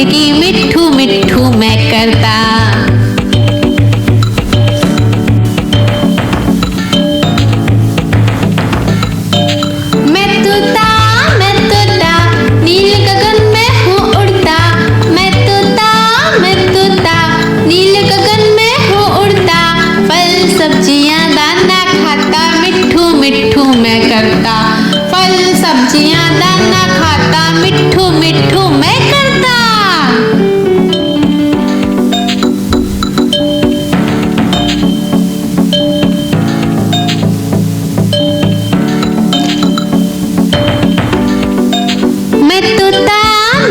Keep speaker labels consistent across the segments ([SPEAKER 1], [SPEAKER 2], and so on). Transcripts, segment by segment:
[SPEAKER 1] की मिट्ठू मिट्ठू मैं करता। मैं तोता नील गगन में हूँ उड़ता। मैं तोता नील गगन में हूँ उड़ता। फल सब्जियाँ दाना खाता मिट्ठू मिट्ठू मैं करता। फल सब्जियाँ दाना खाता मिट्ठू मिट्ठू मैं करता।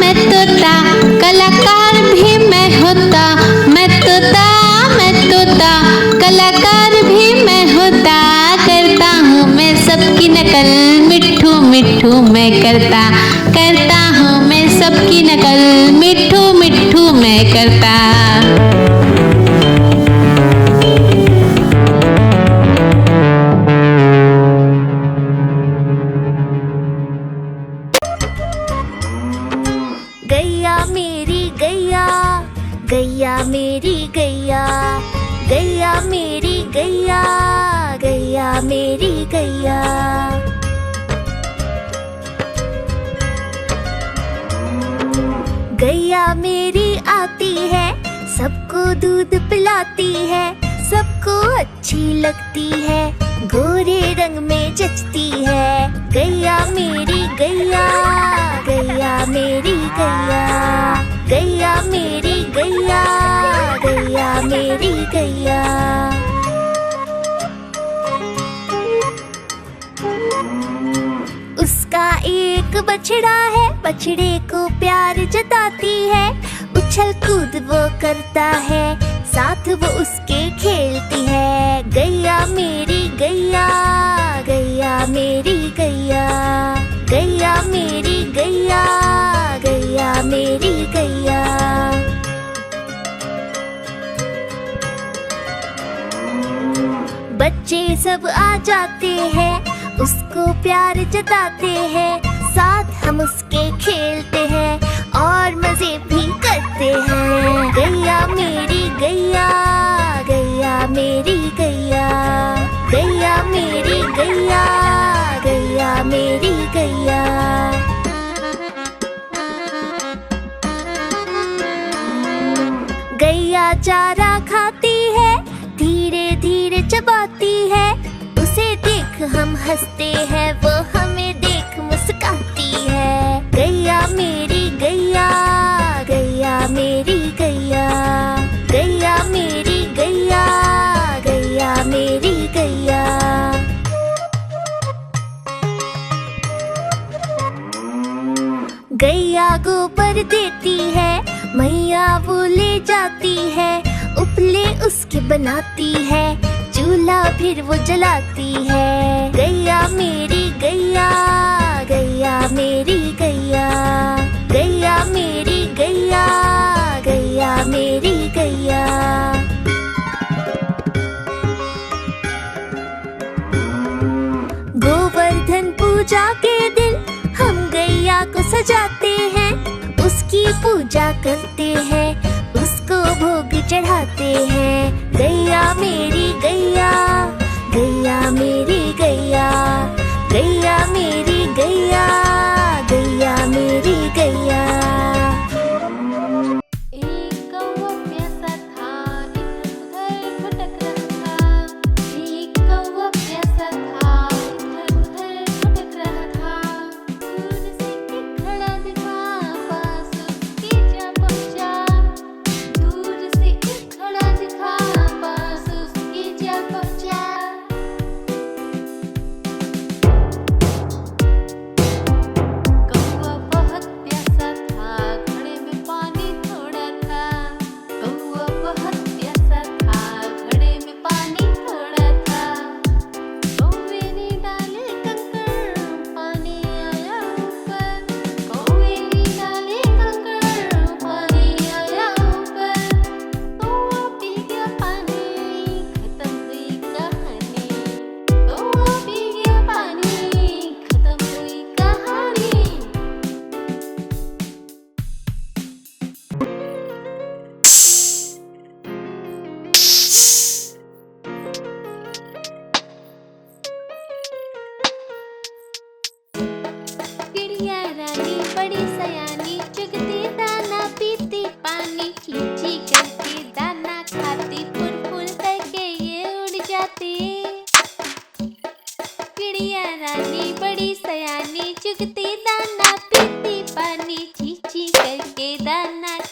[SPEAKER 1] मैं तोता कलाकार भी मैं होता। मैं तोता कलाकार भी मैं होता। करता हूँ मैं सबकी नकल मिट्ठू मिट्ठू मैं करता। करता हूँ मैं सबकी नकल मिट्ठू मिट्ठू मैं करता।
[SPEAKER 2] गैया मेरी गैया, गैया मेरी गैया, गैया मेरी गैया, गैया मेरी गैया। गैया मेरी आती है, सबको दूध पिलाती है, सबको अच्छी लगती है, गोरे रंग में जचती है। गैया मेरी गैया, गैया मेरी गैया, गैया मेरी गैया, गैया मेरी गैया। उसका एक बछड़ा है, बछड़े को प्यार जताती है, उछल कूद वो करता है, साथ वो उसके खेलती है। गैया मेरी गैया, गैया मेरी गैया, गैया मेरी गैया, गैया मेरी गैया। बच्चे सब आ जाते हैं, उसको प्यार जताते हैं, साथ हम उसके खेलते हैं और मजे भी करते हैं। गैया मेरी गैया, गैया मेरी गैया, गैया मेरी गैया, गैया मेरी गैया। गैया चारा खाती है, धीरे धीरे चबाती है, उसे देख हम हंसते हैं, वो हमें देख मुस्काती है। गैया मेरी गैया, गैया मेरी गैया, गैया मेरी गैया, गैया मेरी गैया। गैया गोबर देती है, मैया वो ले जाती है, उपले उसके बनाती है, चूल्हा फिर वो जलाती है। गैया मेरी गैया, गैया मेरी गैया, गैया मेरी गैया, गैया मेरी गैया। गोवर्धन पूजा के दिन हम गैया को सजाते हैं, उसकी पूजा करते हैं, उसको भोग चढ़ाते हैं। गैया मेरी गैया, गैया मेरी गैया, गैया मेरी गैया, गैया मेरी गैया।
[SPEAKER 3] एक कौवा प्यासा था, इधर उधर भटक रहा था। एक कौवा प्यासा था, इधर उधर भटक रहा था। दूर से एक खड़ा दिखा, पास उसके जा पहुंचा। दूर से एक खड़ा दिखा, पास उसके जा पहुंचा। कौवा बहुत प्यासा था,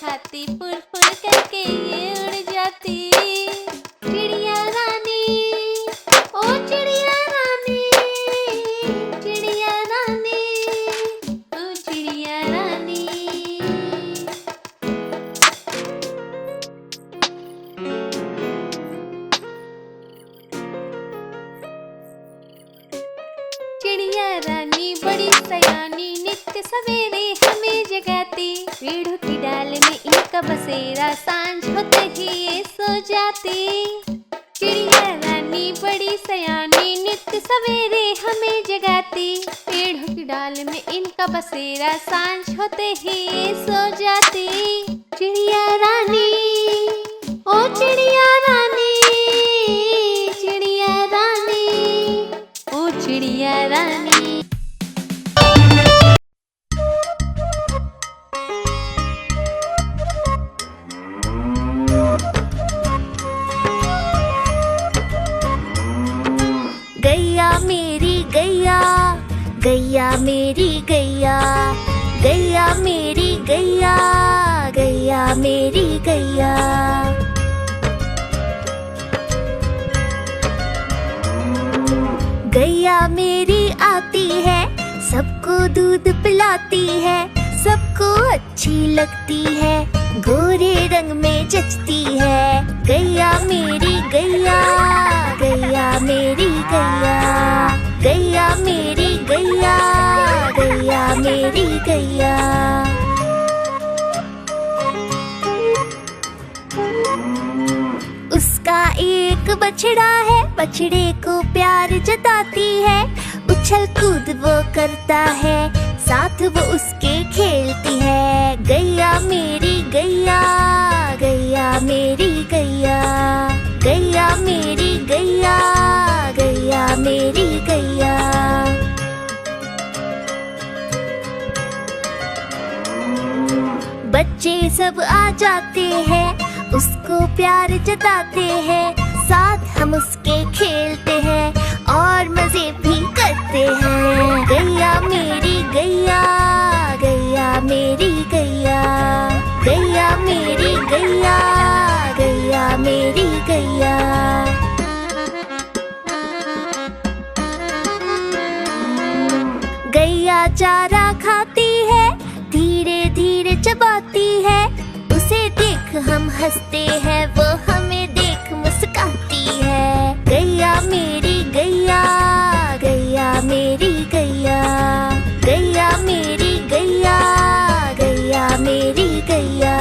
[SPEAKER 1] छाती फुर फुर करके ये उड़ जाती। चिड़िया रानी, ओ चिड़िया रानी, चिड़िया रानी, ओ चिड़िया रानी। चिड़िया रानी बड़ी सयानी, नित्य सवेरे हमें जगाती। पेड़ों की डाल में इनका बसेरा, सांझ होते ही ये सो जाती। चिड़िया रानी बड़ी सयानी, नित्य सवेरे हमें जगाती। पेड़ों की डाल में इनका बसेरा, सांझ होते ही ये सो जाती। चिड़िया रानी, ओ चिड़िया रानी, चिड़िया रानी, ओ चिड़िया रानी।
[SPEAKER 2] गैया मेरी गैया, गैया मेरी गैया, गैया मेरी गैया, गैया मेरी गैया। गैया मेरी आती है, सबको दूध पिलाती है, सबको अच्छी लगती है, गोरे रंग में जचती है। गैया मेरी गैया, गैया मेरी गैया, गैया मेरी गैया, गैया मेरी गैया। उसका एक बछड़ा है, बछड़े को प्यार जताती है, उछल कूद वो करता है, साथ वो उसके खेलती है। गैया मेरी गैया, गैया मेरी गैया, गैया मेरी गैया, गैया मेरी गैया। बच्चे सब आ जाते हैं, उसको प्यार जताते हैं, साथ हम उसके खेलते हैं और मजे भी करते हैं। गैया मेरी गैया, गैया मेरी गैया, गैया मेरी गैया, गैया मेरी गैया। गैया चारा खाती है, धीरे धीरे चबाती है, उसे देख हम हंसते हैं, वो हमें देख मुस्काती है। गैया मेरी गैया, गैया मेरी गैया, गैया मेरी गैया, गैया मेरी गैया।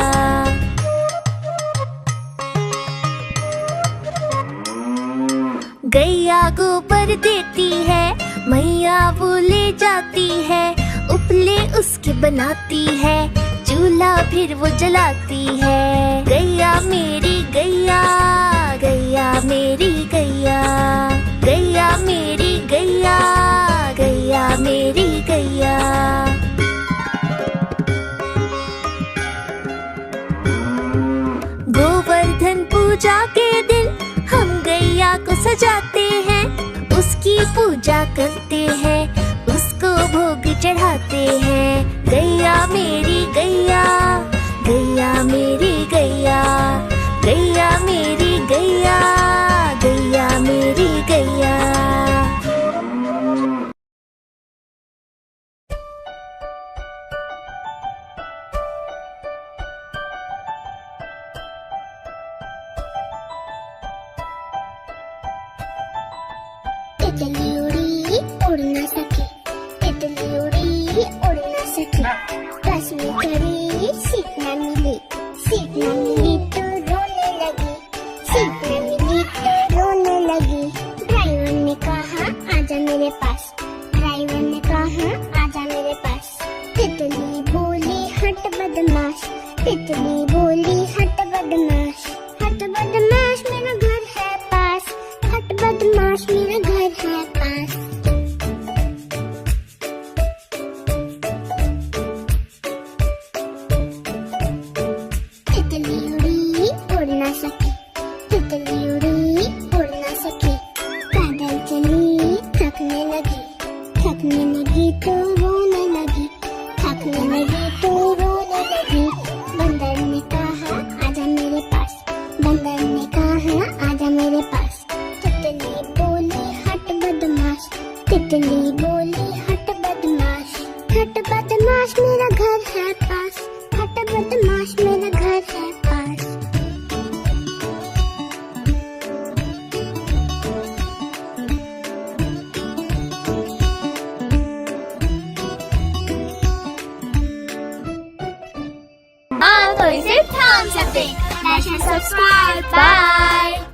[SPEAKER 2] गैया गोबर देती है, मैया वो ले जाती है, उपले उसके बनाती है, चूल्हा फिर वो जलाती है। गैया मेरी गैया, गैया मेरी गैया, गैया मेरी गैया, गैया मेरी गैया। गोवर्धन पूजा के दिन हम गैया को सजाते हैं, उसकी पूजा करते हैं, उसको भोग चढ़ाते हैं। गैया मेरी गैया, गैया मेरी गैया, गैया मेरी गैया, गैया मेरी गैया। तितली उड़ी उड़ न सकी, तितली उड़ी उड़ न सकी, बस में चढ़ी सीट न मिली, सीट न मिली तो रोने लगी, सीट न मिली तो रोने लगी। ड्राइवर ने कहा आजा मेरे पास, ड्राइवर ने कहा आजा मेरे पास। तितली बोली हट बदमाश, तितली बोली हट बदमाश, हट बदमाश मेरा घर है पास, हट बदमाश मेरा घर है पास। तितली उड़ी उड़ न सकी, तितली उड़ी उड़ न सकी, पैदल चली थकने लगी, थकने लगी तो रोने लगी, थकने लगी तो रोने लगी। बंदर ने तितली बोली हट बदमाश मेरा घर है पास, हट बदमाश मेरा घर है पास। हाँ तो इसे ध्यान से देख, लाइक एंड सब्सक्राइब, बाय।